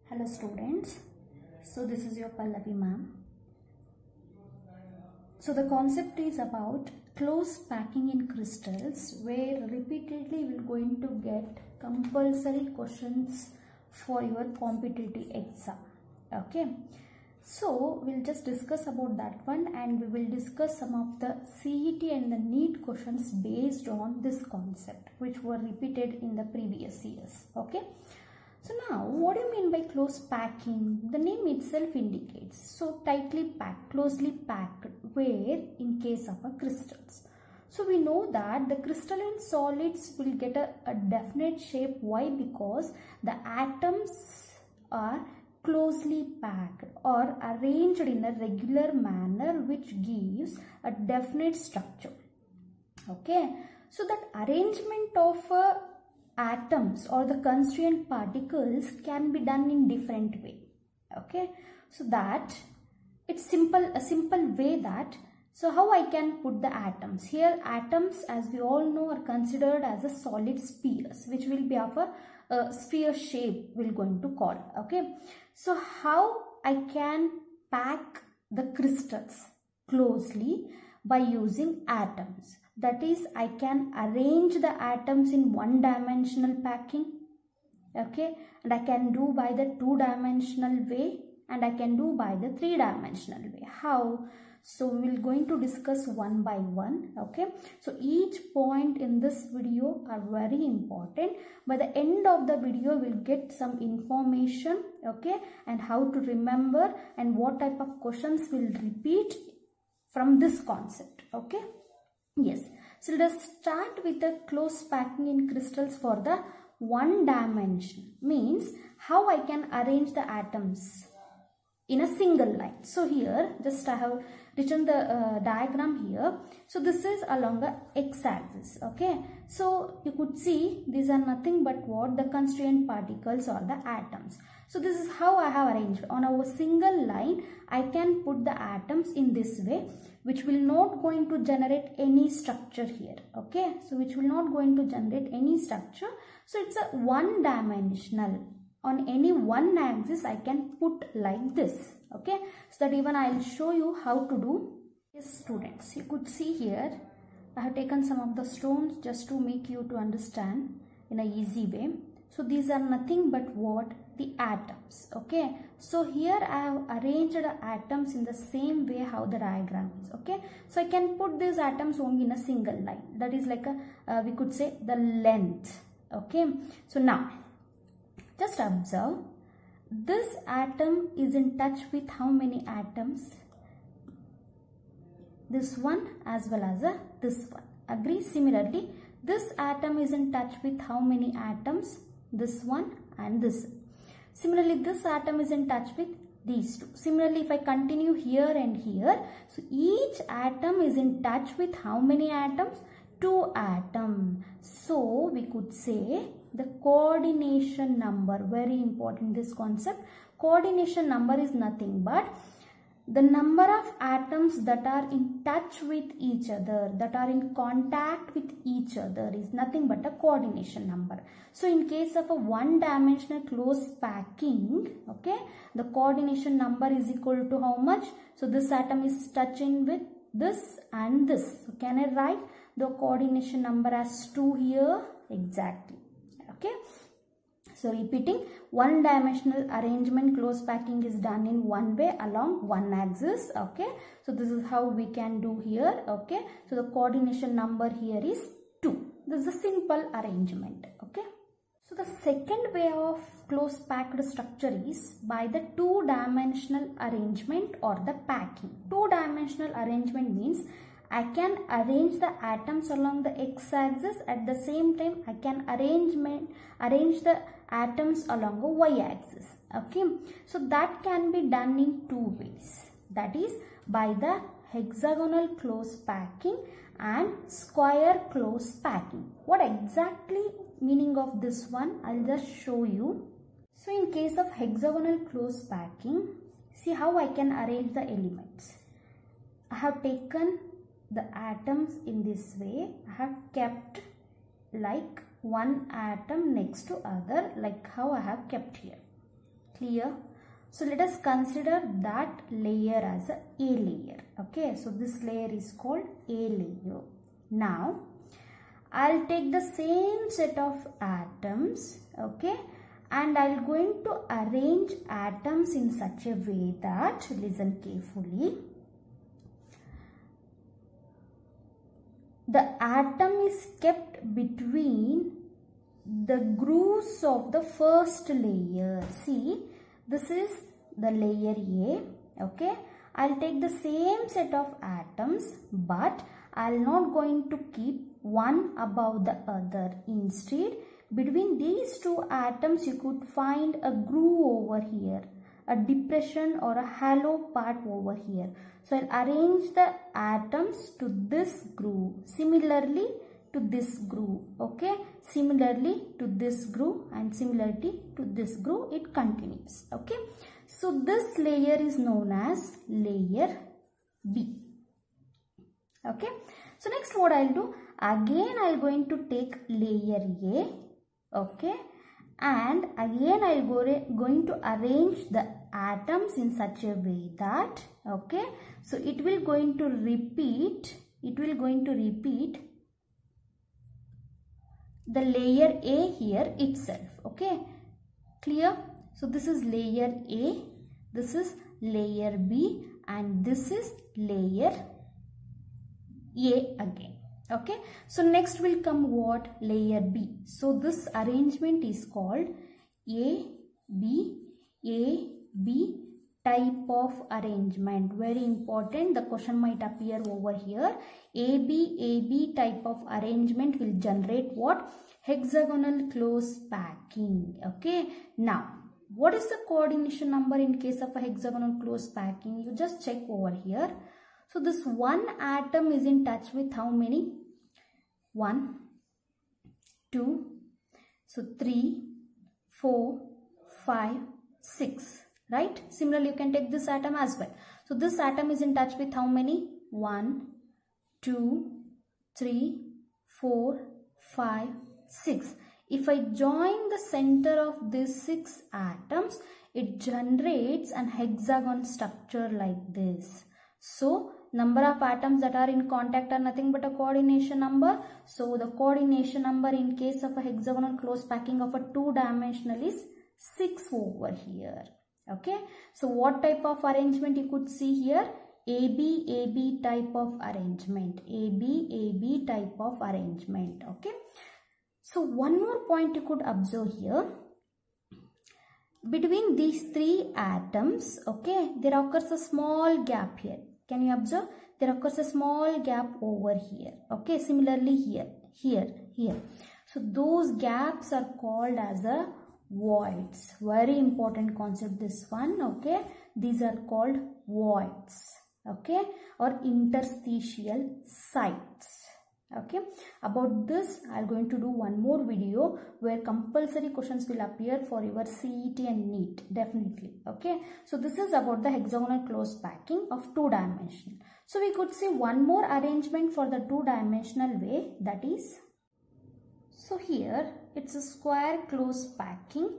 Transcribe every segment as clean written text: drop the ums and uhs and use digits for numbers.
Hello students, so this is your Pallavi ma'am. So the concept is about close packing in crystals, where repeatedly we are going to get compulsory questions for your competitive exam. Okay, so we'll just discuss about that one, and we will discuss some of the CET and the NEET questions based on this concept which were repeated in the previous years. Okay. So now, what do you mean by close packing? The name itself indicates. So tightly packed, closely packed, where in case of a crystals. So we know that the crystalline solids will get a definite shape. Why? Because the atoms are closely packed or arranged in a regular manner, which gives a definite structure. Okay. So that arrangement of atoms or the constituent particles can be done in different way. Okay, so that it's a simple way that, so how I can put the atoms here. Atoms, as we all know, are considered as a solid spheres, which will be of a sphere shape we're going to call. Okay, so how I can pack the crystals closely? By using atoms. That is, I can arrange the atoms in one-dimensional packing. Okay, and I can do by the two-dimensional way, and I can do by the three-dimensional way. How? So we will going to discuss one by one. Okay, so each point in this video are very important. By the end of the video, we'll get some information. Okay, and how to remember and what type of questions will repeat from this concept. Okay, yes, so let us start with the close packing in crystals for the one dimension. Means how I can arrange the atoms in a single line. So here just I have written the diagram here. So this is along the x-axis. Okay, so you could see these are nothing but what? The constituent particles or the atoms. So this is how I have arranged. On a single line, I can put the atoms in this way, which will not going to generate any structure here. Okay, so which will not going to generate any structure. So it's a one dimensional. On any one axis, I can put like this. Okay, so that even I'll show you how to do. Yes, students, you could see here, I have taken some of the stones just to make you to understand in a easy way. So these are nothing but what? The atoms. Okay, so here I have arranged the atoms in the same way how the diagram is. Okay, so I can put these atoms only in a single line. That is like a we could say the length. Okay, so now just observe, this atom is in touch with how many atoms? This one as well as this one. Agree? Similarly, this atom is in touch with how many atoms? This one and this. Similarly, this atom is in touch with these two. Similarly, if I continue here and here, so each atom is in touch with how many atoms? Two atoms. So we could say the coordination number, very important this concept. Coordination number is nothing but the number of atoms that are in touch with each other, that are in contact with each other, is nothing but a coordination number. So in case of a one-dimensional close packing, okay, the coordination number is equal to how much? So this atom is touching with this and this. So can I write the coordination number as 2 here? Exactly. Okay. So repeating, one-dimensional arrangement close packing is done in one way along one axis. Okay, so this is how we can do here. Okay, so the coordination number here is 2. This is a simple arrangement. Okay, so the second way of close packed structure is by the two-dimensional arrangement or the packing. Two-dimensional arrangement means I can arrange the atoms along the x-axis. At the same time, I can arrange the atoms along a y-axis. Okay, so that can be done in two ways. That is by the hexagonal close packing and square close packing. What exactly meaning of this one? I'll just show you. So in case of hexagonal close packing, see how I can arrange the elements. I have taken the atoms in this way. I have kept like one atom next to other, like how I have kept here. Clear? So let us consider that layer as a layer. Okay, so this layer is called A layer. Now I'll take the same set of atoms, okay, and I'll going to arrange atoms in such a way that, listen carefully, the atom is kept between the grooves of the first layer. See, this is the layer A, okay. I'll take the same set of atoms, but I'll not going to keep one above the other. Instead, between these two atoms, you could find a groove over here, a depression or a hollow part over here. So I'll arrange the atoms to this groove, similarly to this groove, okay. Similarly to this groove and similarly to this groove, it continues, okay. So this layer is known as layer B, okay. So next what I'll do, again I'll going to take layer A, okay, and again I'll going to arrange the atoms in such a way that, okay, so it will going to repeat the layer A here itself, okay. Clear? So this is layer A, this is layer B, and this is layer A again, okay. So next will come what? Layer B. So this arrangement is called A B type of arrangement. Very important, the question might appear over here. A B type of arrangement will generate what? Hexagonal close packing, okay. Now what is the coordination number in case of a hexagonal close packing? You just check over here. So this one atom is in touch with how many? 1, 2, so 3, 4, 5, 6, right? Similarly, you can take this atom as well. So this atom is in touch with how many? 1, 2, 3, 4, 5, 6. If I join the center of these 6 atoms, it generates an hexagon structure like this. So number of atoms that are in contact are nothing but a coordination number. So the coordination number in case of a hexagonal close packing of a 2-dimensional is 6 over here, okay. So what type of arrangement you could see here? AB type of arrangement, AB type of arrangement, okay. So one more point you could observe here, between these 3 atoms, okay, there occurs a small gap here. Can you observe? There occurs a small gap over here, okay. Similarly here. So those gaps are called as a voids. Very important concept this one, okay. These are called voids, okay, or interstitial sites, okay. About this I am going to do one more video where compulsory questions will appear for your CET and NEET, definitely, okay. So this is about the hexagonal close packing of 2-dimensional. So we could see one more arrangement for the 2-dimensional way, that is, so here it's a square close packing.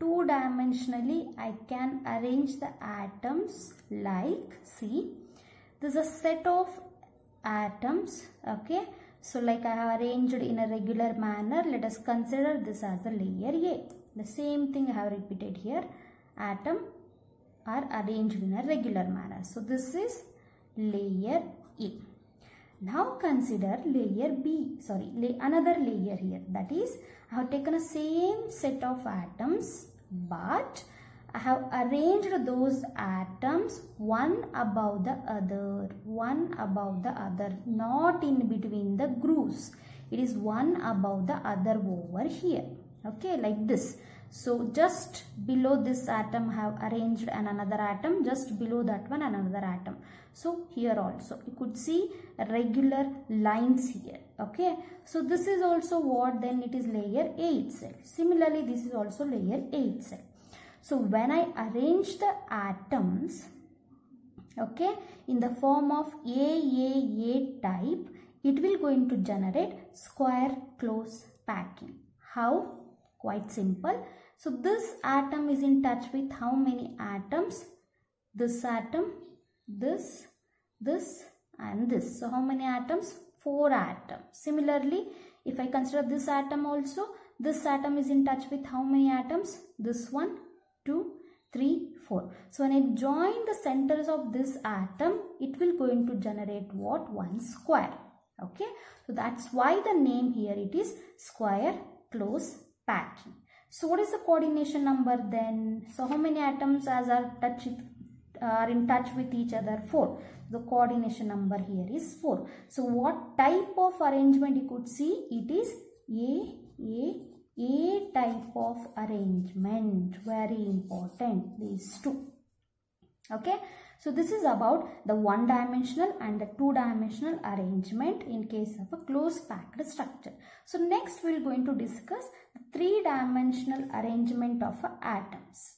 2-dimensionally I can arrange the atoms like, see, this is a set of atoms, okay. So like I have arranged in a regular manner, let us consider this as a layer A. The same thing I have repeated here. Atom are arranged in a regular manner. So this is layer A. Now consider layer B, another layer here. That is, I have taken a same set of atoms, but I have arranged those atoms one above the other, not in between the grooves. It is one above the other over here, okay, like this. So just below this atom I have arranged another atom, just below that one another atom. So here also you could see regular lines here, okay. So this is also what? Then it is layer A itself. Similarly, this is also layer A itself. So when I arrange the atoms, okay, in the form of A type, it will going to generate square close packing. How? Quite simple. So this atom is in touch with how many atoms? This atom, this and this. So how many atoms? 4 atoms. Similarly, if I consider this atom also, this atom is in touch with how many atoms? This one, 2, 3, 4. So when I join the centers of this atom, it will going to generate what? 1 square. Okay. So that's why the name here it is square close packing. So what is the coordination number then? So how many atoms are in touch with each other? 4. The coordination number here is 4. So what type of arrangement you could see? It is A type of arrangement. Very important, these two. Okay. So this is about the one-dimensional and the two-dimensional arrangement in case of a close packed structure. So next we are going to discuss the three-dimensional arrangement of atoms.